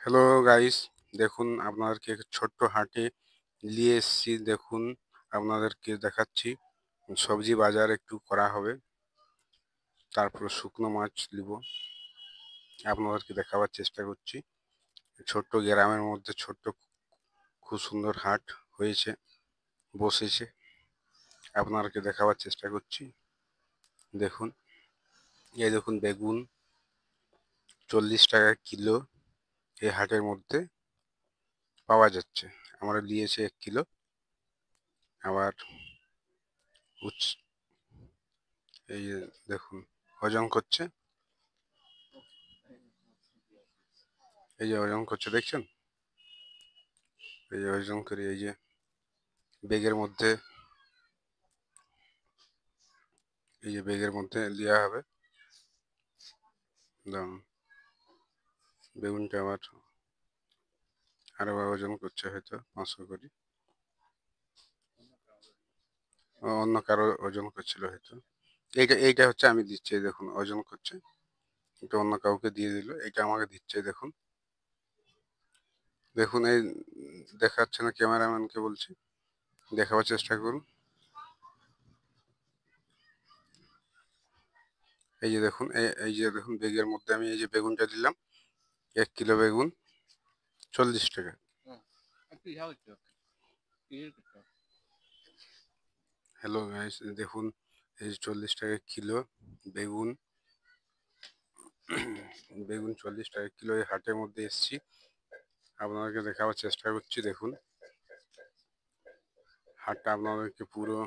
Hello guys, দেখুন আপনাদেরকে ছোট্ট হাটে নিয়ে এসেছি। দেখুন আপনাদেরকে দেখাচ্ছি। সবজি বাজার একটু করা হবে, তারপর শুকনো মাছ নিব। আপনাদেরকে দেখাবার চেষ্টা করছি। ছোট্ট গ্রামের মধ্যে ছোট্ট খুব সুন্দর হাট হয়েছে, বসেছে। আপনাদেরকে দেখাবার চেষ্টা করছি। দেখুন, এই দেখুন বেগুন 40 টাকা কিলো এই হাটের মধ্যে পাওয়া যাচ্ছে। আমরা নিয়েছি 1 কিলো। আবার উচ- এই যে দেখুন ওজন করছে, এই যে ওজন করছে দেখছেন। এই যে ওজন করে এই যে ব্যাগের মধ্যে, এই যে ব্যাগের মধ্যে দেওয়া হবে। দাম বেগুনটা আবার আরো ওজন করছে, হয়তো 500 করে। অন্য কারো ওজন করছিল হয়তো। এইটা হচ্ছে আমি দিচ্ছি, এই দেখুন ওজন করছে। এটা অন্য কাউকে দিয়ে দিল, এটা আমাকে দিচ্ছে। দেখুন দেখুন এই দেখাচ্ছে না, ক্যামেরাম্যানকে বলছি দেখাবার চেষ্টা করুন। এই যে দেখুন, এই যে দেখুন ব্যাগের মধ্যে আমি এই যে বেগুনটা দিলাম। 1 কিলো বেগুন 40 টাকা। হ্যালো গাইস, দেখুন এই যে 40 টাকা কিলো বেগুন। বেগুন 40 টাকা কিলো এই হাটের মধ্যে এসেছি, আপনাদেরকে দেখাবার চেষ্টা করছি। দেখুন হাটটা আপনাদেরকে পুরো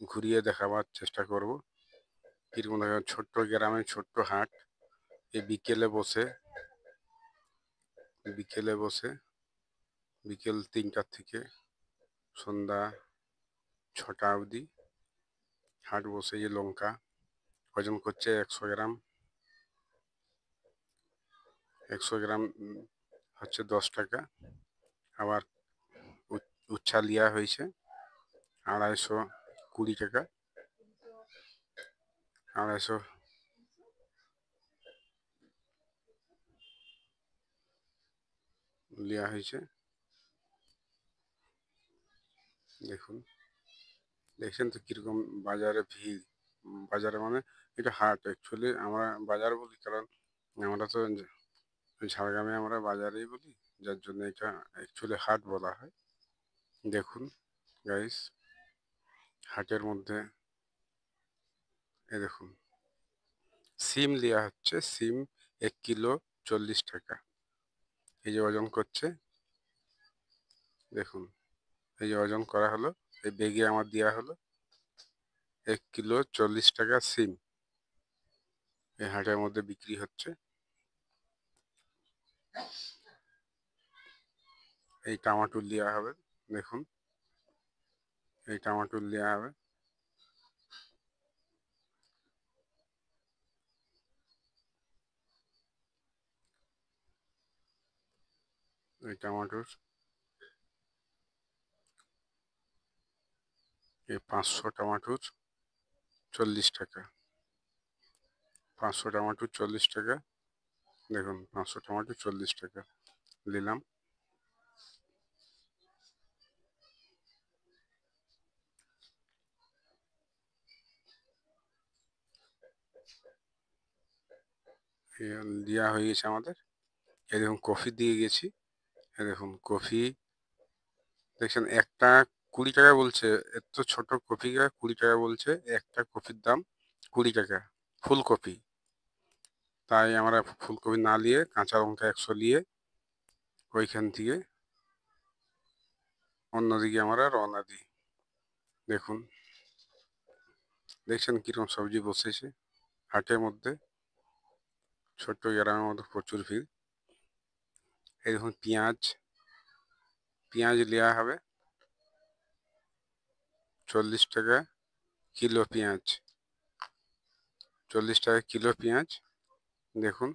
ঘুরিয়ে দেখাবার চেষ্টা করব। কিরকম দেখা, ছোট্ট গ্রামে ছোট্ট হাট। এই বিকেলে বসে বিকেল 3টা থেকে সন্ধ্যা 6টা অবধি হাট বসে। এই লঙ্কা ওজন করছে 100 গ্রাম। 100 গ্রাম হচ্ছে 10 টাকা। আবার উচ্ছা লিয়া হয়েছে 220 টাকা। 250 লিয়া হয়েছে। দেখুন, দেখছেন তো কিরকম বাজারে ভিড়। বাজারে মানে এটা হাট অ্যাকচুয়ালি, আমরা বাজার বলি কারণ আমরা তো ঝাড়গ্রামে আমরা বাজারেই বলি, যার জন্য এটা অ্যাকচুয়ালি হাট বলা হয়। দেখুন গাইস, হাটের মধ্যে এই দেখুন সিম লিয়া হচ্ছে। সিম 1 কিলো 40 টাকা। এই যে ওজন করছে, দেখুন এই যে ওজন করা হলো, এই ব্যাগে আমার দেওয়া হলো 1 কিলো 40 টাকা সিম এই হাটের মধ্যে বিক্রি হচ্ছে। এই টমাটো দেওয়া হবে, দেখুন এই টমাটো দেওয়া হবে। এই টমাটোর এই 500 টমাটোর 40 টাকা। 500 টমাটো 40 টাকা। দেখুন 500 টমাটো 40 টাকা নিলাম। দেওয়া হয়ে গেছে আমাদের। এই দেখুন কফি দিয়ে গেছি। এই দেখুন কফি দেখছেন, একটা 20 টাকা বলছে। এত ছোট কফি 20 টাকা বলছে। একটা কফির দাম 20 টাকা, ফুলকপি। তাই আমরা ফুলকপি না নিয়ে কাঁচা লঙ্কা 100 নিয়ে ওইখান থেকে অন্যদিকে আমরা রওনা দিই। দেখুন দেখছেন কিরকম সবজি বসেছে হাটের মধ্যে। ছোট্ট গ্রামের মধ্যে প্রচুর ভিড়। এই দেখুন পেঁয়াজ, পেঁয়াজ নেওয়া হবে 40 টাকা কিলো পেঁয়াজ। 40 টাকা কিলো পেঁয়াজ। দেখুন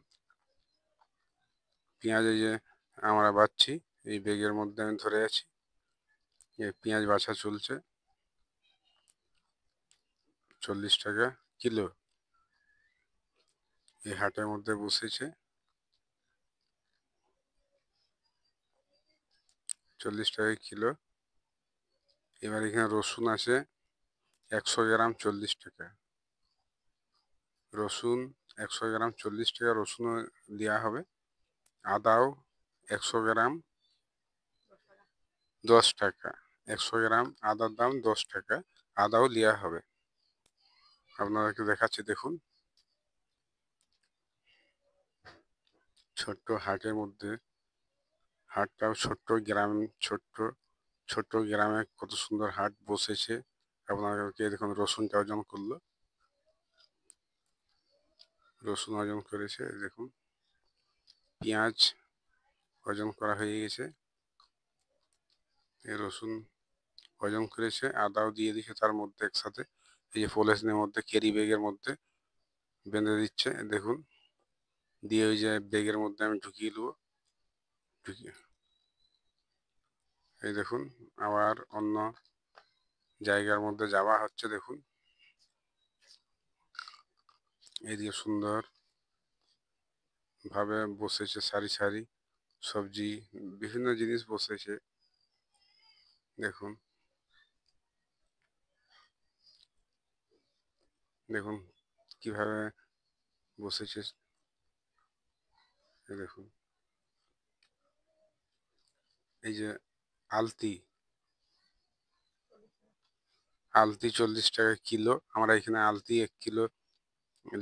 পেঁয়াজ এই যে আমরা বাছছি, এই ব্যাগের মধ্যে আমি ধরে আছি। এই পেঁয়াজ বাছা চলছে। 40 টাকা কিলো এই হাটের মধ্যে বসেছে। 40 টাকা কিলো। এবার এখানে রসুন আছে 100 গ্রাম 40 টাকা। রসুন 100 গ্রাম 40 টাকা, রসুনও দেওয়া হবে। আদাও 100 গ্রাম 10 টাকা। 100 গ্রাম আদার দাম 10 টাকা, আদাও দেওয়া হবে। আপনাদেরকে দেখাচ্ছি দেখুন, ছোট্ট হাটের মধ্যে, হাটটাও ছোট্ট গ্রাম, ছোট্ট ছোট্ট গ্রামে কত সুন্দর হাট বসেছে। আপনাদেরকে দেখুন রসুনটা ওজন করলো, রসুন ওজন করেছে দেখুন। পেঁয়াজ ওজন করা হয়ে গেছে, এই রসুন ওজন করেছে, আদাও দিয়ে দিয়েছে তার মধ্যে একসাথে। এই যে পলিথিনের মধ্যে, ক্যারি ব্যাগের মধ্যে বেঁধে দিচ্ছে দেখুন, দিয়ে ওই যে ব্যাগের মধ্যে আমি ঢুকিয়ে দেবো। ঢুকিয়ে এই দেখুন আবার অন্য জায়গার মধ্যে যাওয়া হচ্ছে দেখুন। এইদিকে সুন্দর ভাবে বসেছে সারি সারি, সবজি বিভিন্ন জিনিস বসেছে দেখুন। দেখুন কিভাবে বসেছে, এই দেখুন। এই যে আলতি, আলতি 40 টাকা কিলো। আমরা এখানে আলতি 1 কিলো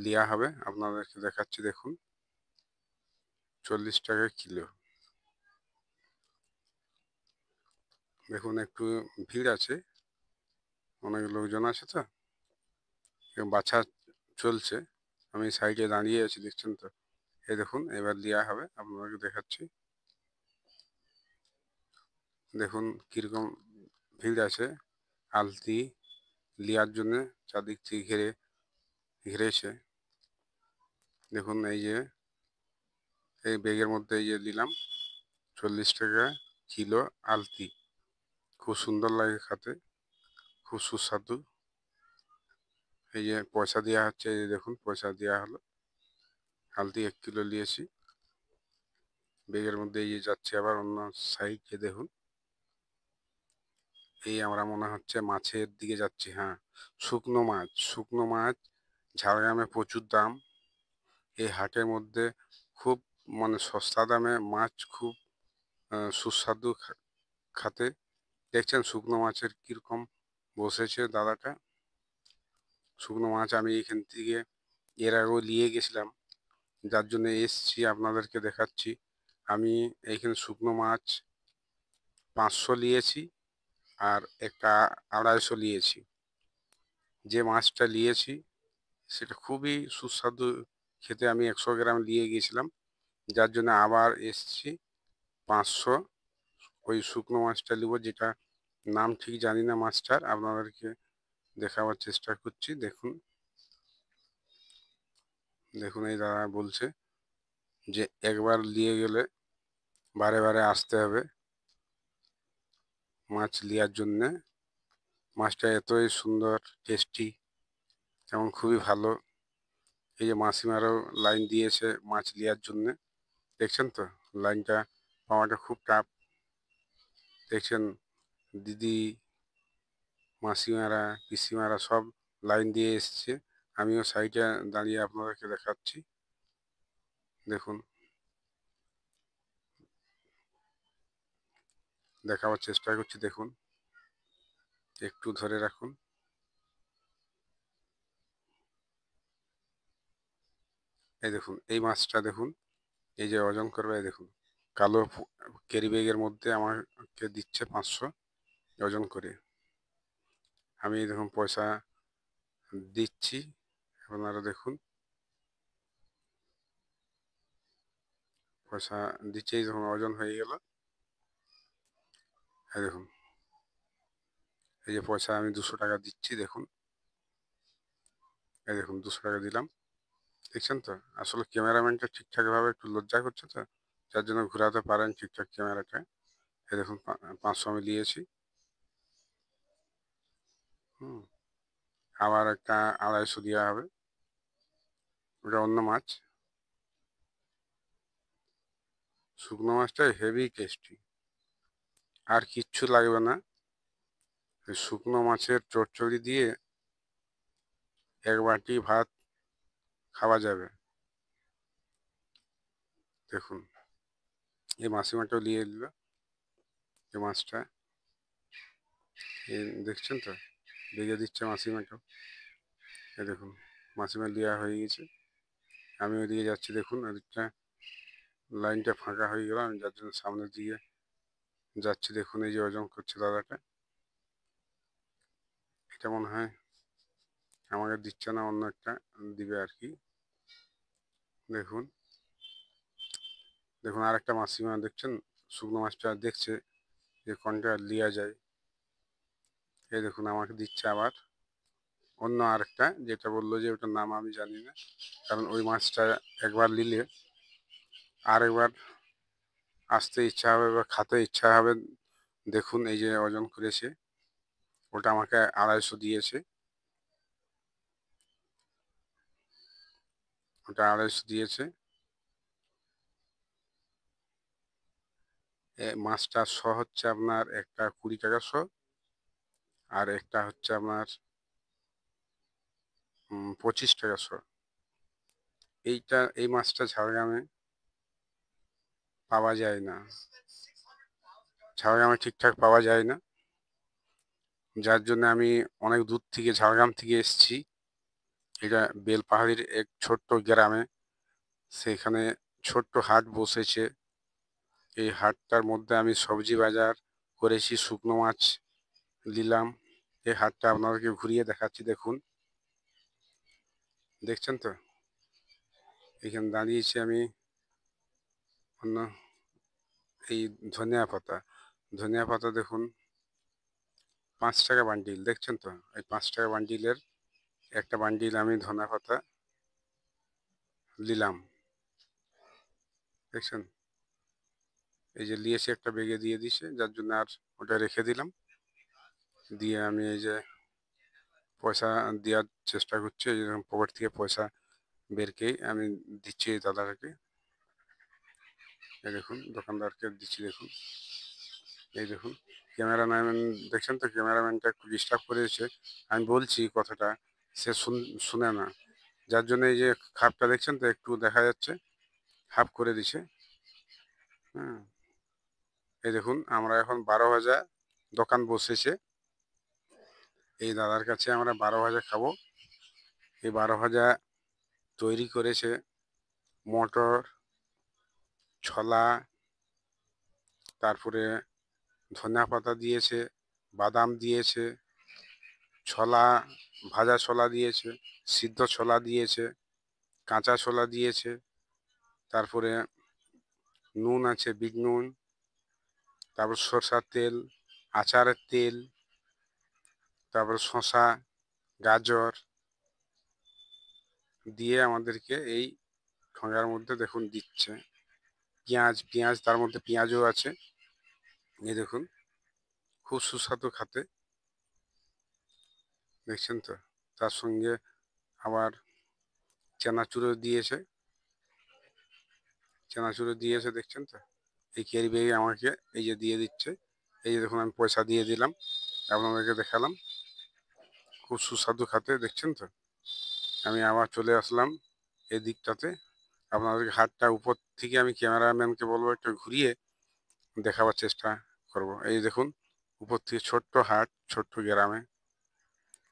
লিয়া হবে, আপনাদেরকে দেখাচ্ছি দেখুন। 40 টাকা কিলো। দেখুন একটু ভিড় আছে, অনেক লোকজন আছে তো, বাছা চলছে। আমি সাইডে দাঁড়িয়ে আছি দেখছেন তো। এই দেখুন এবার দেওয়া হবে, আপনাদেরকে দেখাচ্ছি দেখুন কিরকম ভিড় আছে। আলতি লিয়ার জন্য চারদিক থেকে ঘিরেছে দেখুন। এই যে এই ব্যাগের মধ্যে এই যে দিলাম 40 টাকা কিলো আলতি, খুব সুন্দর লাগে খেতে, খুব সুস্বাদু। এই যে পয়সা দেওয়া হচ্ছে, এই যে দেখুন পয়সা দেওয়া হলো। আলতি 1 কিলো নিয়েছি, ব্যাগের মধ্যে এই যে যাচ্ছে আবার অন্য সাইডে দেখুন। এই আমরা মনে হচ্ছে মাছের দিকে যাচ্ছি, হ্যাঁ শুকনো মাছ, শুকনো মাছ ঝাড়গ্রামে প্রচুর দাম। এই হাটের মধ্যে খুব মানে সস্তা দামে মাছ, খুব সুস্বাদু খাতে। দেখছেন শুকনো মাছের কিরকম বসেছে দাদাটা। শুকনো মাছ আমি এখান থেকে এর আগেও নিয়ে গেছিলাম, যার জন্য এসছি আপনাদেরকে দেখাচ্ছি। আমি এইখানে শুকনো মাছ 500 নিয়েছি, আর একটা 250 নিয়েছি। যে মাছটা নিয়েছি সেটা খুবই সুস্বাদু খেতে, আমি 100 গ্রাম নিয়ে গিয়েছিলাম, যার জন্য আবার এসছি 500 ওই শুকনো মাছটা নিব, যেটা নাম ঠিক জানি না মাছটার, আপনাদেরকে দেখাবার চেষ্টা করছি দেখুন। দেখুন এই দাদা বলছে যে একবার নিয়ে গেলে বারে বারে আসতে হবে মাছ নেওয়ার জন্যে। মাছটা এতই সুন্দর, টেস্টি এবং খুবই ভালো। এই যে মাসিমারাও লাইন দিয়েছে মাছ নেওয়ার জন্যে, দেখছেন তো লাইনটা পাওয়াটা খুব টাফ। দেখছেন দিদি, মাসিমারা, পিসিমারা সব লাইন দিয়ে এসছে। আমিও সাইডে দাঁড়িয়ে আপনাদেরকে দেখাচ্ছি দেখুন, দেখাবার চেষ্টা করছি দেখুন, একটু ধরে রাখুন। এই দেখুন এই মাছটা দেখুন, এই যে ওজন করবে, এই দেখুন কালো ক্যারি ব্যাগের মধ্যে আমাকে দিচ্ছে 500 ওজন করে। আমি দেখুন পয়সা দিচ্ছি, আপনারা দেখুন পয়সা দিচ্ছে, এই দেখুন ওজন হয়ে গেল। এই দেখুন এই যে পয়সা আমি 200 টাকা দিচ্ছি দেখুন। এই দেখুন 200 টাকা দিলাম, দেখছেন তো। আসলে ক্যামেরাম্যানটা ঠিকঠাক ভাবে একটু লজ্জা করছে তো, যার জন্য ঘোরাতে পারেন ঠিকঠাক ক্যামেরাটা। এই দেখুন 500 আমি নিয়েছি। হুম, আবার একটা 250 দেওয়া হবে, ওটা অন্য মাছ। শুকনো মাছটা হেভি টেস্টি, আর কিচ্ছু লাগবে না, শুকনো মাছের চচ্চড়ি দিয়ে এক বাটি ভাত খাওয়া যাবে। দেখুন এই মাসিমাটাও নিয়ে এলো, এই মাছটা এই দেখছেন তো, ভেজে দিচ্ছে মাসিমাটাও। এই দেখুন মাসিমা দেওয়া হয়ে গেছে, আমি ওইদিকে যাচ্ছি। দেখুন ওদিকটা লাইনটা ফাঁকা হয়ে গেল, আমি যার জন্য সামনের দিকে যাচ্ছি। দেখুন এই যে ওজন করছে দাদাটা, এটা মনে হয় আমাকে দিচ্ছে না, অন্য একটা দিবে আর কি। দেখুন দেখুন আর একটা মাসিমা দেখছেন শুকনো মাছটা দেখছে যে কোনটা লিয়া যায়। এই দেখুন আমাকে দিচ্ছে আবার অন্য আরেকটা, যেটা বললো যে ওটার নাম আমি জানি না, কারণ ওই মাছটা একবার নিলে আরেকবার আসতে ইচ্ছা হবে বা খেতে ইচ্ছা হবে। দেখুন এই যে ওজন করেছে, ওটা আমাকে 250 দিয়েছে, ওটা 250 দিয়েছে। মাছটা শ হচ্ছে আপনার একটা 20 টাকা শ, আর একটা হচ্ছে আপনার 25 টাকা শ। এই মাছটা ঝাড়গ্রামে পাওয়া যায় না, ঝাড়গ্রামে ঠিকঠাক পাওয়া যায় না, যার জন্য আমি অনেক দূর থেকে ঝাড়গ্রাম থেকে এসেছি। এটা বেলপাহাড়ির এক ছোট্ট গ্রামে, সেখানে ছোট্ট হাট বসেছে। এই হাটটার মধ্যে আমি সবজি বাজার করেছি, শুকনো মাছ নিলাম। এই হাটটা আপনাদেরকে ঘুরিয়ে দেখাচ্ছি। দেখুন দেখছেন তো, এখানে দাঁড়িয়েছি আমি। অন্য এই ধনিয়া পাতা, ধনিয়া পাতা দেখুন 5 টাকা বান্ডিল, দেখছেন তো, এই 5 টাকা বান্ডিলের একটা বান্ডিল আমি ধনিয়া পাতা নিলাম। দেখছেন এই যে নিয়েছে, একটা বেগে দিয়ে দিছে, যার জন্য আর ওটা রেখে দিলাম। দিয়ে আমি এই যে পয়সা দেওয়ার চেষ্টা করছি, এই যে পকেট থেকে পয়সা বেরকে আমি দিচ্ছি এই দাদাটাকে। এই দেখুন দোকানদারকে দিচ্ছি। দেখুন এই দেখুন ক্যামেরাম্যান, দেখছেন তো ক্যামেরাম্যানটা একটু ডিস্টার্ব করেছে, আমি বলছি কথাটা, সে শুনে না, যার জন্য এই যে খাপটা দেখছেন তো একটু দেখা যাচ্ছে, হাফ করে দিছে। হ্যাঁ এই দেখুন আমরা এখন 12 ভাজা দোকান বসেছে, এই দাদার কাছে আমরা 12 ভাজা খাবো। এই 12 ভাজা তৈরি করেছে মটর, ছোলা, তারপরে ধনিয়া পাতা দিয়েছে, বাদাম দিয়েছে, ছোলা, ভাজা ছোলা দিয়েছে, সিদ্ধ ছোলা দিয়েছে, কাঁচা ছোলা দিয়েছে, তারপরে নুন আছে, বিট নুন, তারপর সরষার তেল, আচারের তেল, তারপর শসা, গাজর দিয়ে আমাদেরকে এই ঠোঙার মধ্যে দেখুন দিচ্ছে। পেঁয়াজ, পেঁয়াজ তার মধ্যে পেঁয়াজও আছে। এই দেখুন খুব সুস্বাদু খেতে, দেখছেন তো। তার সঙ্গে আবার চানাচুরও দিয়েছে, চানাচুরও দিয়েছে, দেখছেন তো। এই ক্যারি ব্যাগে আমাকে এই যে দিয়ে দিচ্ছে। এই যে দেখুন আমি পয়সা দিয়ে দিলাম, আপনাদেরকে দেখালাম, খুব সুস্বাদু খেতে, দেখছেন তো। আমি আবার চলে আসলাম এই দিকটাতে, আপনাদেরকে হাটটা উপর থেকে আমি ক্যামেরাম্যানকে বলবো একটু ঘুরিয়ে দেখাবার চেষ্টা করব। এই দেখুন উপর থেকে ছোট্ট হাট, ছোট্ট গ্রামে,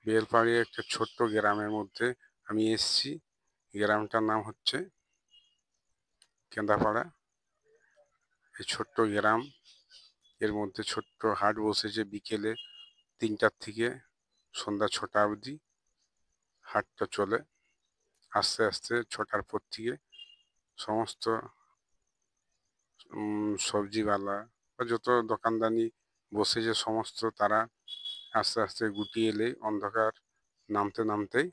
বেলপাহাড়ি একটা ছোট্ট গ্রামের মধ্যে আমি এসেছি। গ্রামটার নাম হচ্ছে কেন্দাপাড়া। এই ছোট্ট গ্রাম, এর মধ্যে ছোট্ট হাট বসেছে, বিকেলে 3টার থেকে সন্ধ্যা 6টা অবধি হাটটা চলে। আস্তে আস্তে 6টার পর থেকে সমস্ত সবজিওয়ালা বা যত দোকানদানি বসেছে সমস্ত তারা আস্তে আস্তে গুটিয়ে এলে অন্ধকার নামতে নামতেই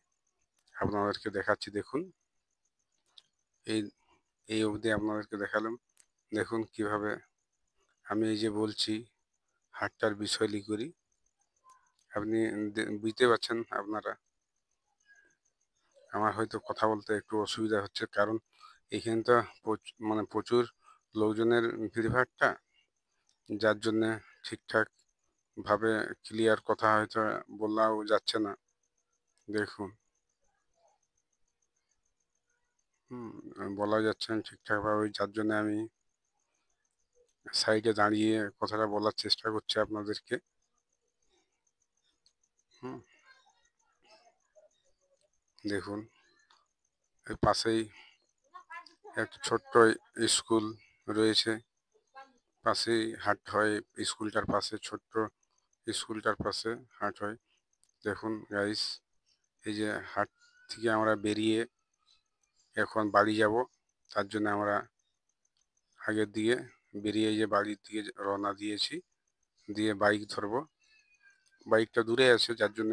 আপনাদেরকে দেখাচ্ছি। দেখুন এই এই অবধি আপনাদেরকে দেখালাম। দেখুন কিভাবে আমি এই যে বলছি হাটটার বিষয়লি করি, আপনি বুঝতে পারছেন আপনারা। আমার হয়তো কথা বলতে একটু অসুবিধা হচ্ছে, কারণ এখানে তো মানে প্রচুর লোকজনের ভিড়ভাট্টা, যার জন্যে ঠিকঠাক ভাবে ক্লিয়ার কথা হয়তো বলাও যাচ্ছে না। দেখুন, বলা যাচ্ছে না ঠিকঠাক ভাবে, যার জন্য আমি সাইডে দাঁড়িয়ে কথাটা বলার চেষ্টা করছি আপনাদেরকে। হুম, দেখুন এর পাশেই একটা ছোট্ট স্কুল রয়েছে, পাশেই হাট হয়, স্কুলটার পাশে ছোট্ট স্কুলটার পাশে হাট হয়। দেখুন গাইস, এই যে হাট থেকে আমরা বেরিয়ে এখন বাড়ি যাব, তার জন্য আমরা আগের দিকে বেরিয়ে এই যে বাড়ির দিকে রওনা দিয়েছি, দিয়ে বাইক ধরবো। বাইকটা দূরে আছে, যার জন্য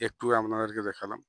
একটু আপনাদেরকে দেখালাম।